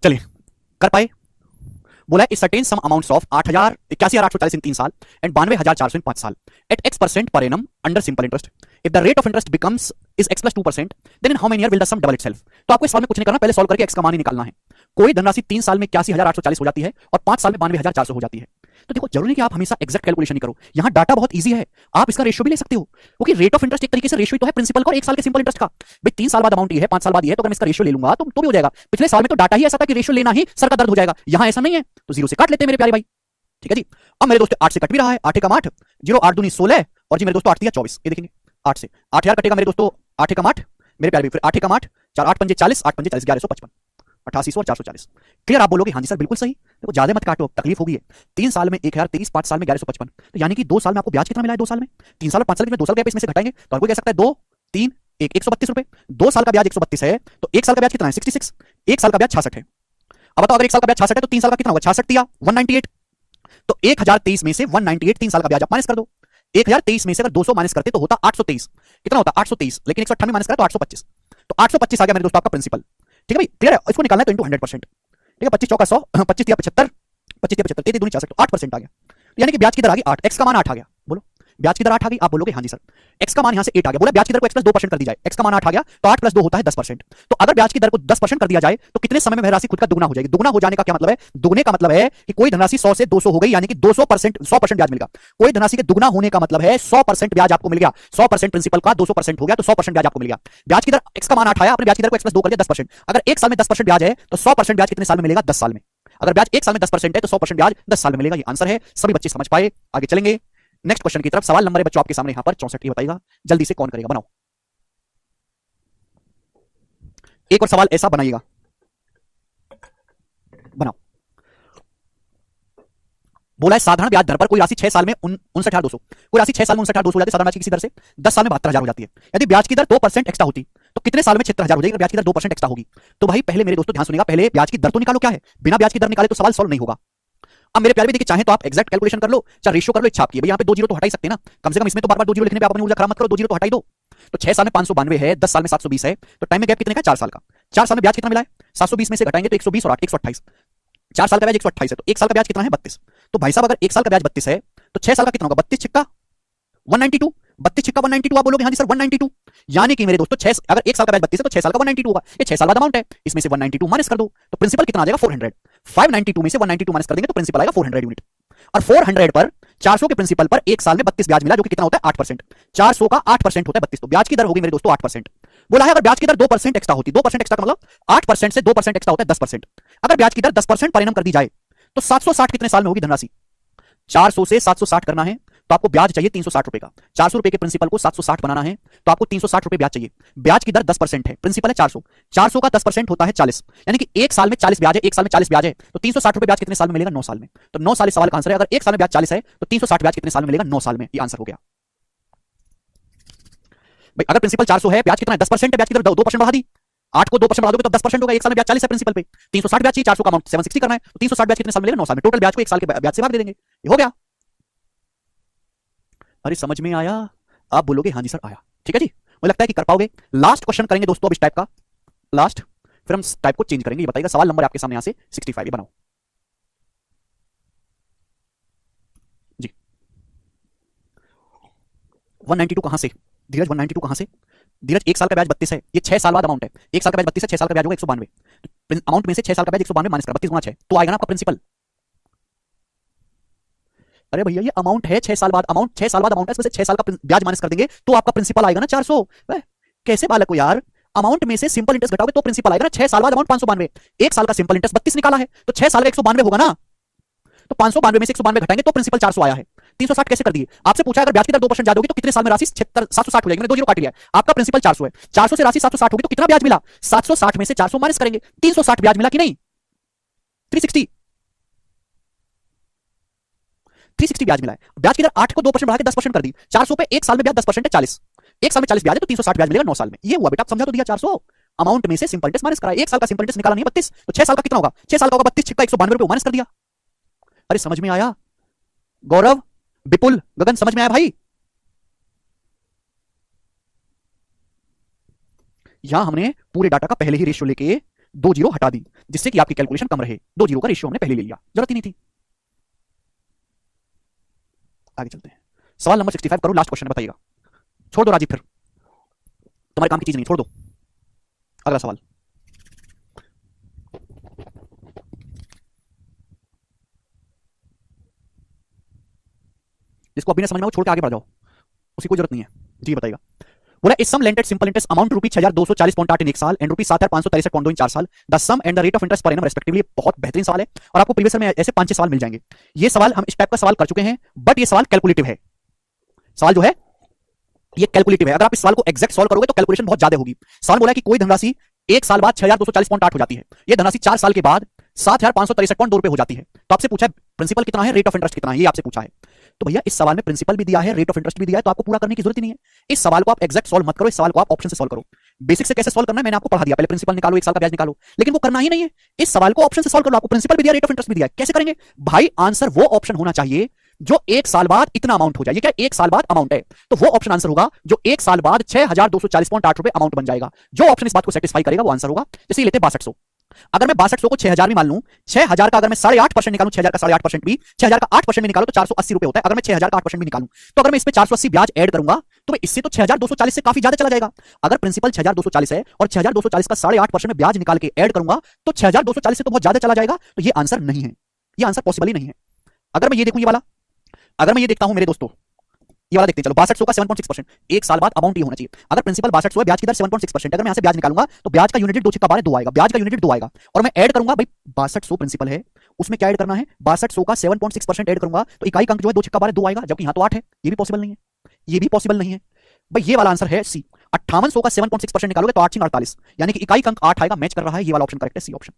चलिए कर पाए। बोला है certain sum amounts of 8000 81,840 in 3 साल एंड 92,400 इन 5 साल at x% per annum under simple interest. If the rate of interest becomes is x + 2%, then in how many year will the sum double itself. तो आपको इस सवाल में कुछ नहीं करना, पहले सॉल्व करके x का मान ही निकालना है। कोई धनराशि 3 साल में 81,840 हो जाती है और 5 साल में 92,400 हो जाती है। तो देखो जरूरी नहीं कि आप हमेशा एग्जैक्ट कैलकुलेशन ही करो, यहाँ डाटा बहुत इजी है, आप इसका रेशियो भी ले सकते हो, क्योंकि रेट ऑफ इंटरेस्ट एक तरीके से रेशियो तो है प्रिंसिपल का और 1 साल के सिंपल इंटरेस्ट का। भाई 3 साल बाद अमाउंट ये है, 5 साल बाद ये है, तो अगर मैं इसका रेशियो ले लूंगा तो भी हो जाएगा। पिछले साल में तो डाटा ही ऐसा था कि रेशियो लेना ही सर का दर्द हो जाएगा, यहाँ ऐसा नहीं है, तो 0 से काट लेते हैं मेरे प्यारे भाई। ठीक है जी। अब मेरे दोस्तों 8 से कट भी रहा है, 8 एकम 8, 0 8 दूनी 16 और जी मेरे दोस्तों 8 3 24, ये देखेंगे 8 से 8000 कटेगा मेरे दोस्तों, 8 एकम 8 मेरे प्यारे, फिर 8 एकम 8 4 8 पंजे 40, 8 पंजे 40 1155 8800 और 440। क्लियर? आप बोलोगे हाँ जी सर बिल्कुल सही। देखो ज्यादा मत काटो, तकलीफ होगी। 3 साल में 1023, 5 साल में 1155, तो यानी कि 2 साल में आपको ब्याज कितना मिला है? 2 साल में 3 साल और 5 साल में 2 साल गैप इसमें से घटाएंगे तो आपको कह सकता है 2 3 1 132 रुपए। 2 साल का ब्याज 132 है तो 1 साल का ब्याज कितना है? 66। 1 साल का ब्याज 66 है। अब बताओ अगर 1 साल का ब्याज 66 है तो 3 साल का कितना होगा? 66 दिया 198, तो 1023 में से 198 3 साल का ब्याज आप माइनस कर दो। 1023 में से अगर 200 माइनस करते तो होता 823। कितना होता? 823, लेकिन 198 माइनस करा तो 825, तो 825 आ गया मेरे दोस्तों आपका प्रिंसिपल। ठीक है भाई, क्लियर है? इसको निकालना है तो इंटू 100%। ठीक है, 25 चौका 100, 25 दिया 75, 25 दिया 75, 33 दूनी 66, तो 8% आ गया। यानी कि ब्याज की दर आ गई 8, एक्स का मान 8 आ गया। बोलो ब्याज की दर 8 आ गई, आप बोलोगे हाँ जी सर। एक्स का मान यहां से 8 आ गया, बोला ब्याज की दर को x + 2% कर दी जाए, एक्स का मान 8 आ गया तो 8 + 2 होता है 10%। तो अगर ब्याज की दर को 10% कर दिया जाए तो कितने समय में वह राशि खुद का दुगना हो जाएगी? दुगना हो जाने का क्या मतलब है? दुगने का मतलब है कि कोई धनराशि 100 से 200 हो गई, यानी कि 200% 100% ब्याज मिलेगा। कोई धनराशि के दुगना होने का मतलब है 100% ब्याज आपको मिल गया। 100% प्रिंसिपल का 200% हो गया तो 100% ब्याज आपको मिल गया। ब्याज की दर एक्स का मान 8 आया, आपने ब्याज की दर को x + 2 कर दिया 10%। अगर 1 साल में 10% ब्याज है तो 100% ब्याज कितने साल में मिलेगा? 10 साल में। अगर ब्याज 1 साल में 10% है तो 100% ब्याज 10 साल में मिलेगा। ये आंसर है, सभी बच्चे समझ पाए। आगे चलेंगे नेक्स्ट क्वेश्चन की तरफ। सवाल नंबर है बच्चों आपके सामने यहाँ पर 64, ये बताइएगा जल्दी से कौन करेगा? बनाओ, एक और सवाल ऐसा बनाइएगा, बनाओ। बोला है साधारण ब्याज दर पर कोई राशि 6 साल में 59,200, कोई राशि 6 साल में 59,200 हो जाती है साधारण ब्याज की किसी दर से, 10 साल में 72,000 हो जाती है। यदि ब्याज की दर 2% एक्स्ट्रा होती तो कितने साल में 76,000 हो जाएगी? ब्याज की दर 2% एक्स्ट्रा होगी तो भाई पहले मेरे दोस्तों ध्यान सुनिएगा, पहले ब्याज की दर तो निकालो क्या है। बिना ब्याज की दर निकाले तो सवाल सॉल्व नहीं होगा। अब मेरे प्यारे भी देखिए, चाहे तो आप एक्जैक्ट कैलकुलेशन कर लो, चाहे रेशियो कर लो, इच्छा आपकी है। भाई यहाँ पे 2 जीरो तो हटा ही सकते हैं ना, कम से कम इसमें तो बार बार 2 जीरो लिखने पे आप अपनी ऊर्जा खराब मत करो, 2 जीरो तो हटा ही दो। तो 6 साल में 592 है, 10 साल में 720 है, तो टाइम में गैप कितने का? 4 साल का। 4 साल में ब्याज कितना मिला है? 720 में से घटाएंगे तो 120 और 8 128। 4 साल का ब्याज 128 है तो 1 साल का ब्याज कितना है? 32। तो भाई साहब अगर 1 साल का ब्याज 32 है तो 6 साल का कितना होगा? 32 छिक्का 192, 32 छिक्का 192। आप बोलोगे हाँ जी सर 192, यानी कि मेरे दोस्तों 6 अगर 1 साल का ब्याज 32 है तो 6 साल का 192 होगा। ये 6 साल बाद अमाउंट है, इसमें से 192 माइनस कर दो तो प्रिंसिपल कितना आ जाएगा? 400। 592 में से 192 माइनस कर देंगे तो प्रिंसिपल आएगा 400 यूनिट। और 400 पर 400 के प्रिंसिपल पर 1 साल में 32 ब्याज मिला, जो कि कितना होता है? 8%। 400 का 8% होता है 32, तो ब्याज की दर होगी मेरे दोस्तों 8%। बोला है अगर ब्याज की दर 2% एक्स्ट्रा होती, 2% एक्स्ट्रा का मतलब 8% से 2% एक्स्ट्रा होता है 10%। अगर ब्याज की दर 10% पर एनम कर दी जाए तो 760 कितने साल में होगी धनराशि? 400 से 760 करना है तो आपको ब्याज चाहिए 360 रुपए का। 400 रुपए के प्रिंसिपल को 760 बनाना है तो आपको 360 रुपए ब्याज चाहिए। ब्याज की दर 10% है, प्रिंसिपल है 400, 400 का 10% होता है 40, यानी कि 1 साल में 40 ब्याज है, 1 साल में 40 ब्याज है तो 360 रुपए ब्याज कितने साल में मिलेगा? 9 साल में। तो 9 साल इस सवाल का आंसर है। अगर 1 साल में ब्याज 40 है तो 360 ब्याज कितने साल में मिलेगा? 9 साल में। ये आंसर हो गया भाई। अगर प्रिंसिपल 400 है, ब्याज कितना है? 10% है, ब्याज की दर 2% बढ़ा दी, 8 को 2% बढ़ा दोगे तो 10% होगा। 1 साल में ब्याज 40 है प्रिंसिपल पे, 360 ब्याज चाहिए, 400 का अमाउंट 760 करना है तो 360 ब्याज कितने साल में मिलेगा? 9 साल में। टोटल ब्याज को 1 साल के ब्याज से भाग दे देंगे, ये हो गया। अरे समझ में आया? आप बोलोगे हाँ जी सर आया। ठीक है जी, मुझे लगता है कि कर पाओगे। लास्ट क्वेश्चन करेंगे दोस्तों अब इस टाइप का, लास्ट, फिर हम टाइप को चेंज करेंगे। ये बताइएगा सवाल नंबर आपके सामने यहां से 65, ये बनाओ जी। 192 कहां से धीरज? 192 कहां से धीरज? 1 साल का ब्याज 32 है, ये 6 साल बाद अमाउंट है। 1 साल का ब्याज 32 है, 6 साल का ब्याज होगा 192, तो अमाउंट में से 6 साल का ब्याज 192 माइनस कर 32 गुना 6 तो आएगा ना आपका प्रिंसिपल। अरे भैया ये अमाउंट है 6 साल बाद, अमाउंट 6 साल बाद अमाउंट है, इसमें से 6 साल का ब्याज माइनस कर देंगे तो आपका प्रिंसिपल आएगा ना 400। कैसे बालक हो यार? अमाउंट में से सिंपल इंटरेस्ट घटाओगे तो प्रिंसिपल आएगा ना। 6 साल बाद अमाउंट 592, 1 साल का सिंपल इंटरेस्ट 32 निकाला है तो 6 साल का 192 होगा ना, तो 592 में से 192 घटाएंगे तो प्रिंसिपल 400 आया है। 360 कैसे कर दिए? आपसे पूछा अगर ब्याज की दर 2% ज्यादा होगी तो कितने साल में राशि 760 हो जाएगी। मैंने 2 जीरो काट लिया है। आपका प्रिंसिपल 400 है, 400 से राशि 760 होगी तो कितना ब्याज मिला? 760 में से 400 माइनस करेंगे, 360 ब्याज मिला कि नहीं? 360 ब्याज मिला है। ब्याज की दर 8 को 2% बढ़ा के 10% कर दी। 400 पे 1 साल में ब्याज 10% है 40, 1 साल में 40 ब्याज है तो 360 ब्याज मिलेगा 9 साल में। ये हुआ बेटा, आप समझा तो दिया। 400 अमाउंट में से सिंपल इंटरेस्ट माइनस करा, 1 साल का सिंपल इंटरेस्ट निकाला नहीं 32, तो 6 साल का कितना होगा? 6 साल का होगा 32 छिक्का 192 रुपए माइनस कर दिया। अरे समझ में आया? गौरव, विपुल, गगन समझ में आया भाई? यहां हमने पूरे डाटा का पहले ही रेशियो लेके दो जीरो हटा दी, जिससे कि आपकी कैलकुलेशन कम रहे। दो जीरो का रेशियो हमने पहले ले लिया, जरूरत ही नहीं थी। आगे चलते हैं, सवाल नंबर 65 करो, लास्ट क्वेश्चन बताइएगा। छोड़ दो राजीव, फिर तुम्हारे काम की चीज नहीं, छोड़ दो। अगला सवाल, जिसको अभी ना समझ में हो छोड़ के आगे बढ़ जाओ, उसकी कोई जरूरत नहीं है। जी बताइएगा। बोला इस sum lent at simple interest amount rupee 6240.8 in 1 साल एंड रुपी 7563.2 इन 4 साल, the sum and the rate of interest per annum respectively. बहुत बेहतरीन सवाल है और आपको प्रीवियस में ऐसे 5-6 सवाल मिल जाएंगे। ये सवाल हम इस टाइप का सवाल कर चुके हैं, बट ये सवाल कैलकुलेटिव है। सवाल जो है ये कैलकुलेटिव है। अगर आप इस सवाल को एग्जैक्ट सॉल्व करोगे तो कैलकुलेशन बहुत ज्यादा होगी। सवाल बोला कि कोई धनराशि 1 साल बाद 6240.8 हो जाती है, ये धनराशि 4 साल के बाद 7563.2 रुपए हो जाती है। तो आपसे पूछा है प्रिंसिपल कितना है, रेट ऑफ इंटरेस्ट कितना है, ये आपसे पूछा है। तो भैया इस सवाल में प्रिंसिपल भी दिया है, रेट ऑफ इंटरेस्ट भी दिया है, तो आपको पूरा करने की जरूरत ही नहीं है। इस सवाल को आप एग्जैक्ट सॉल्व मत करो, इस सवाल को आप ऑप्शन से सॉल्व करो। बेसिक से कैसे सॉल्व करना है मैंने आपको पढ़ा दिया, पहले प्रिंसिपल निकालो, 1 साल का ब्याज निकालो, लेकिन वो करना ही नहीं है। इस सवाल को ऑप्शन से सॉल्व करो, आपको प्रिंसिपल भी दिया, रेट ऑफ इंटरेस्ट भी दिया, कैसे करेंगे भाई? आंसर वो ऑप्शन होना चाहिए जो 1 साल बाद इतना अमाउंट हो जाए। ये क्या 1 साल बाद अमाउंट है, तो वो ऑप्शन आंसर होगा जो 1 साल बाद 6240.8 रुपए अमाउंट बन जाएगा। जो ऑप्शन इस बात को सेटिस्फाई करेगा वो आंसर होगा। जैसे लेते 6200, अगर मैं 6200 को 6000 भी मान लूं, 6000 का अगर मैं 8.5% निकालूं, 6000 का 8.5% भी, 6000 का 8% भी निकालो तो 480 रुपए होता है। अगर मैं 6000 का 8% भी निकालूं तो अगर मैं इस पे 480 ब्याज ऐड करूंगा तो इससे तो 6240 से काफी ज्यादा चला जाएगा। अगर प्रिंसिपल 6240 है और 6240 का 8.5% में ब्याज निकाल के ऐड करूंगा तो 6240 से तो बहुत ज्यादा चला जाएगा। तो ये आंसर नहीं है, ये आंसर पॉसिबल ही नहीं है। अगर मैं ये देखूं, ये वाला, अगर मैं ये देखता हूं मेरे दोस्तों, ये वाला देखते हैं, चलो 6200 का 7.6%, 1 साल बाद अमाउंट ये होना चाहिए। अगर प्रिंसिपल 6200 है, ब्याज की दर 7.6%, अगर मैं यहां से ब्याज निकालूंगा तो ब्याज का यूनिट 2 छिक्का 12 2 आएगा, ब्याज का यूनिट 2 आएगा। और मैं ऐड करूंगा भाई 6200 प्रिंसिपल है, उसमें क्या ऐड करना है, 6200 का 7.6% ऐड करूंगा तो इकाई अंक जो है 2 छिक्का 12 2 आएगा, जबकि यहां तो 8 है। ये भी पॉसिबल नहीं है, ये भी पॉसिबल नहीं है भाई। ये वाला आंसर है सी। 5800 का 7.6% निकालोगे तो 8 48, यानी कि इकाई अंक 8 आएगा, मैच कर रहा है। ये वाला ऑप्शन करेक्ट है, सी ऑप्शन।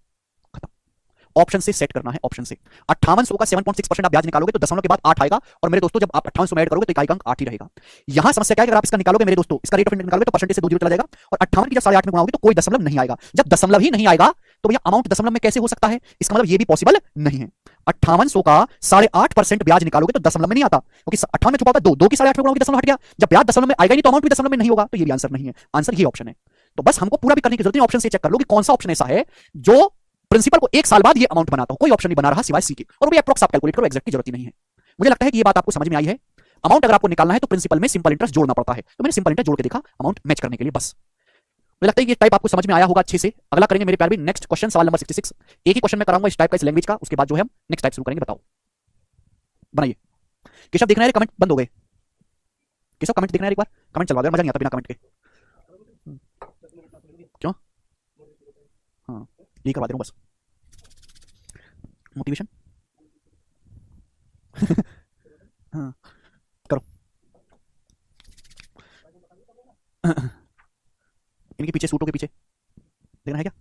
ऑप्शन से सेट करना है, ऑप्शन से। 5800 का 7.6% आप ब्याज निकालोगे तो दशमलव के बाद 8 आएगा, और मेरे दोस्तों जब आप 5800 में ऐड करोगे तो इकाई अंक 8 ही रहेगा। यहां समस्या क्या है, अगर आप इसका निकालोगे मेरे दोस्तों, इसका रेट ऑफ इंटरेस्ट निकालोगे तो परसेंटेज से 2 जीरो चला जाएगा, और 58 की जब 8.5 में गुणाओगे तो कोई दशमलव नहीं आएगा। जब दशमलव ही नहीं आएगा तो भैया अमाउंट दशमलव में कैसे हो सकता है? इसका मतलब ये भी पॉसिबल नहीं है। 5800 का 8.5% ब्याज निकालोगे तो दशमलव में नहीं आता, क्योंकि 58 में छुपा होगा 2, 2 की 8.5 में गुणाओगे दशमलव हट गया। जब ब्याज दशमलव में आएगा नहीं तो अमाउंट भी दशमलव में नहीं होगा, तो ये भी आंसर नहीं है। आंसर ये ऑप्शन है। तो बस हमको पूरा भी करने की जरूरत नहीं, ऑप्शन से चेक कर लो कि कौन सा ऑप्शन ऐसा है जो प्रिंसिपल को 1 साल बाद ये अमाउंट बनाता हो। कोई ऑप्शन नहीं बना रहा सिवाय सी के, और भी अप्रॉक्स आप कैलकुलेट करो, एग्जैक्ट की जरूरत ही नहीं है। मुझे लगता है कि ये बात आपको समझ में आई है। अमाउंट अगर आपको निकालना है तो प्रिंसिपल में सिंपल इंटरेस्ट जोड़ना पड़ता है, तो मैंने सिंपल इंटरेस्ट जोड़ के देखा अमाउंट मैच करने के लिए, बस। मुझे लगता है ये टाइप आपको समझ में आया होगा अच्छे से। अगला करेंगे मेरे प्यारे भी, नेक्स्ट क्वेश्चन, सवाल नंबर 66। एक ही क्वेश्चन में कराऊंगा इस टाइप का, इस लैंग्वेज का, उसके बाद जो है हम नेक्स्ट टाइप शुरू करेंगे। बताओ, बनाइए। केशव दिख रहा है, कमेंट बंद हो गए। केशव कमेंट दिख रहा है, एक बार कमेंट चलवा दो, मजा नहीं आता बिना कमेंट के। क्यों? हाँ, यही करवा दे रहा हूं बस, मोटिवेशन। हाँ, करो। इनके पीछे, सूटों के पीछे देखना है क्या?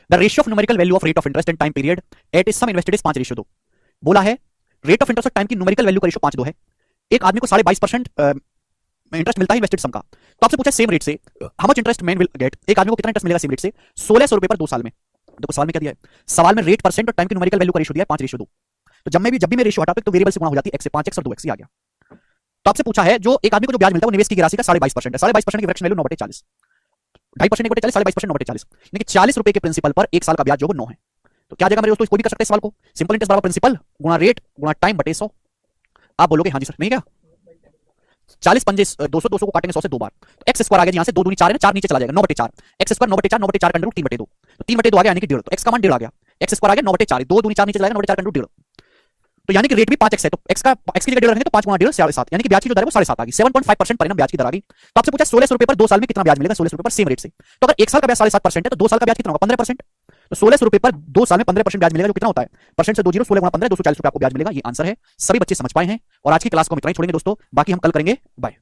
The ratio of numerical value of rate of interest and time period at is sum invested is 5:2। बोला है रेट ऑफ इंटरेस्ट और टाइम की न्यूमेरिकल वैल्यू का रेशियो 5:2 है। एक आदमी को 22.5% इंटरेस्ट मिलता है इन्वेस्टेड सम का। तो आपसे पूछा सेम रेट से how much interest man will get, एक आदमी को कितना इंटरेस्ट मिलेगा सेम रेट से? 1600 रुपए पर 2 साल में। देखो सवाल में क्या दिया है, सवाल में रेट परसेंट और टाइम की न्यूमेरिकल वैल्यू का रेशियो दिया है 5:2। तो जब भी मैं रेशियो हटाता हूं तो वेरिएबल से गुणा हो जाती है, x से 5x और 2x, आ गया। तो आपसे पूछा है जो एक आदमी को जो ब्याज मिलता है वो निवेश की राशि का 22.5% है। 22% की फ्रैक्शन वैल्यू 9/40, 2.5% 1/40, 22% 9/40, यानी कि 40 रुपए के प्रिंसिपल पर 1 साल का ब्याज जो है 9 है। तो क्या जगह मेरे दोस्तों, कोई भी कर सकते हैं सवाल को, सिंपल इंटरेस्ट बराबर प्रिंसिपल गुणा रेट गुणा टाइम बटे 100। आप बोलोगे हाँ जी सर, नहीं क्या? 40 पंजे 200, 200 को काटेंगे 100 से 2 बार, तो एक्स स्क्वायर आ गया, यहां से 2 दूनी 4 है ना, 4 नीचे चला जाएगा, 9/4, एक्स स्क्वायर 9/4, 9/4 का अंडर रूट 3/2, तो 3/2 आ गया, यानी कि 1.5, तो एक्स का मान 1.5 आ गया, एक्स स्क्वायर आ गया 9/4, 2 दूनी 4 नीचे चला जाएगा, 9/4 का अंडर रूट 1.5, तो यानी कि रेट भी 5x है, तो x का x की जगह 1.5 रखेंगे तो 5 गुणा 1.5 7, यानी कि ब्याज की जो दर है वो 7.5 आ गई, 7.5% पर एनम ब्याज की दर आ गई। तो आपसे पूछा 1600 रुपए पर 2 साल में कितना ब्याज मिलेगा, 1600 रुपए पर सेम रेट से। तो अगर 1 साल का ब्याज 7.5% है तो 2 साल का ब्याज कितना होगा, 15%। तो 1600 रुपए पर 2 साल में 15% ब्याज मिलेगा, जो कितना होता है, परसेंट से 2 जीरो, 16 गुणा 15, 240 रुपए आपको ब्याज मिलेगा। ये आंसर है। सभी बच्चे समझ पाए हैं, और आज की क्लास को हम इतना ही छोड़ेंगे दोस्तों, बाकी हम कल करेंगे। बाय।